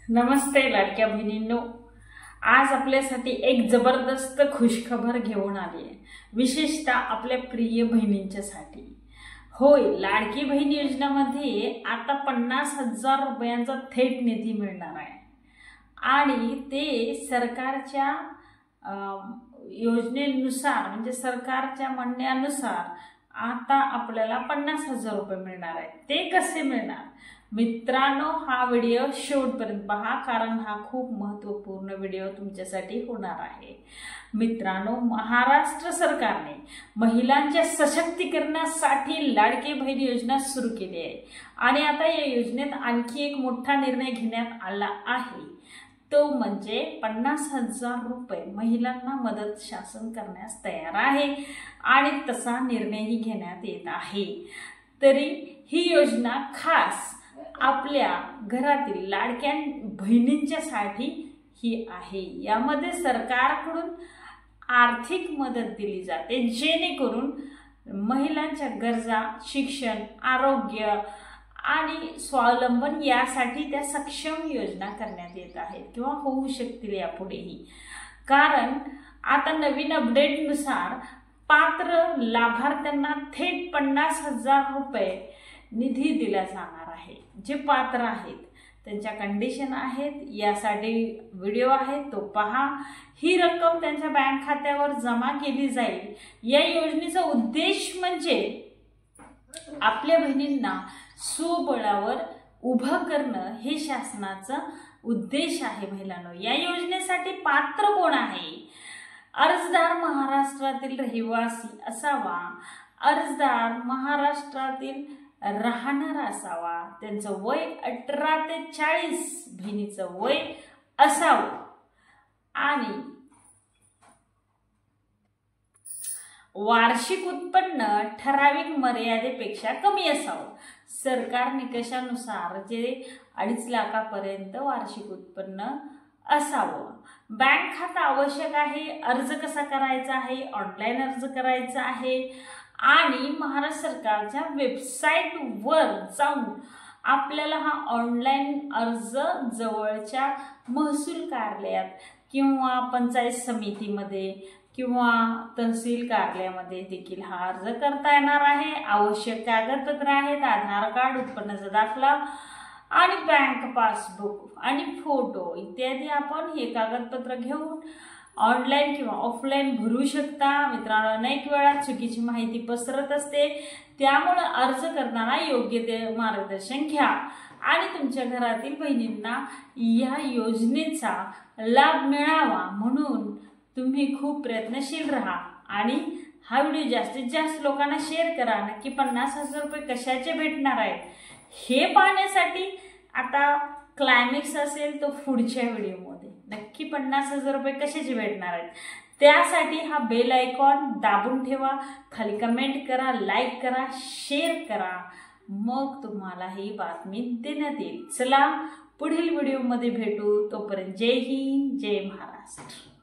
नमस्ते लाडक्या बहिणींनो, आज आपल्यासाठी एक जबरदस्त खुशखबर घेऊन आली आहे, विशेषतः आपल्या प्रिय बहिणींच्यासाठी। होय, लाडकी बहीण योजनेमध्ये आता 50,000 रुपयांचा थेट निधी मिळणार आहे आणि ते सरकारच्या योजनेनुसार म्हणजे सरकारच्या म्हणण्यानुसार आता आपल्याला 50,000 रुपये मिळणार आहेत। ते कसे मिळणार मित्रांनो, हा व्हिडिओ शेवटपर्यंत पहा, कारण हा खूप महत्त्वपूर्ण व्हिडिओ तुमच्यासाठी होणार आहे। मित्रांनो, महाराष्ट्र सरकारने महिलांच्या सशक्तीकरणासाठी लाडकी बहीण योजना सुरू केली आहे आणि आता या योजनेत आणखी एक मोठा निर्णय घेण्यात आला आहे, तो म्हणजे 50,000 रुपये महिलांना मदत शासन करण्यास तयार आहे आणि तसा निर्णयही घेण्यात येत आहे। तरी ही योजना खास आपल्या घरातील लाडक्या बहिणींच्यासाठी ही आहे। यामध्ये सरकारकडून आर्थिक मदत दिली जाते, जेणेकरून महिलांच्या गरजा, शिक्षण, आरोग्य आणि स्वावलंबन यासाठी त्या सक्षम योजना करण्यात येत आहेत किंवा होऊ शकतील यापुढेही। कारण आता नवीन अपडेटनुसार पात्र लाभार्थ्यांना थेट 50,000 रुपये निधी दिला जाणार आहे। जे पात्र आहेत त्यांच्या कंडिशन आहेत, यासाठी व्हिडिओ आहे तो पहा। ही रक्कम त्यांच्या बँक खात्यावर जमा केली जाईल। या योजनेचा उद्देश म्हणजे आपल्या बहिणींना स्वबळावर उभं करणं हे शासनाचा उद्देश आहे। महिलांनो, या योजनेसाठी पात्र कोण आहे? अर्जदार महाराष्ट्रातील रहिवासी असावा, अर्जदार महाराष्ट्रातील राहणारा असावा, त्यांचं वय 18 ते 40, बहिणीचं वय असावं आणि वार्षिक उत्पन्न ठराविक मर्यादेपेक्षा कमी असावं। सरकार निकषानुसार जे 2.5 लाखापर्यंत वार्षिक उत्पन्न असावं। बँक खाता आवश्यक आहे। अर्ज कसा करायचा आहे? ऑनलाईन अर्ज करायचा आहे आणि महाराष्ट्र सरकारच्या वेबसाईटवर जाऊन आपल्याला हा ऑनलाईन अर्ज जवळच्या महसूल कार्यालयात किंवा पंचायत समितीमध्ये किंवा तहसील कार्यालयामध्ये देखील हा अर्ज करता येणार आहे। आवश्यक कागदपत्र आहेत आधार कार्ड, उत्पन्नाचा दाखला आणि बँक पासबुक आणि फोटो इत्यादी आपण हे कागदपत्र घेऊन ऑनलाईन किंवा ऑफलाईन भरू शकता। मित्रांनो, अनेक वेळा चुकीची माहिती पसरत असते, त्यामुळे अर्ज करताना योग्य ते मार्गदर्शन घ्या आणि तुमच्या घरातील बहिणींना या योजनेचा लाभ मिळावा म्हणून तुम्ही खूप प्रयत्नशील राहा आणि हा व्हिडिओ जास्तीत जास्त लोकांना शेअर करा। नक्की 50,000 रुपये कशाचे भेटणार आहेत हे पाहण्यासाठी आता क्लायमॅक्स असेल तो पुढच्या व्हिडिओमध्ये नक्की 50,000 रुपये कशाचे भेटणार आहेत त्यासाठी हा बेल आयकॉन दाबून ठेवा, खाली कमेंट करा, लाईक करा, शेअर करा, मग तुम्हाला ही बातमी देण्यात येईल। चला पुढील व्हिडिओमध्ये भेटू, तोपर्यंत जय हिंद, जय महाराष्ट्र।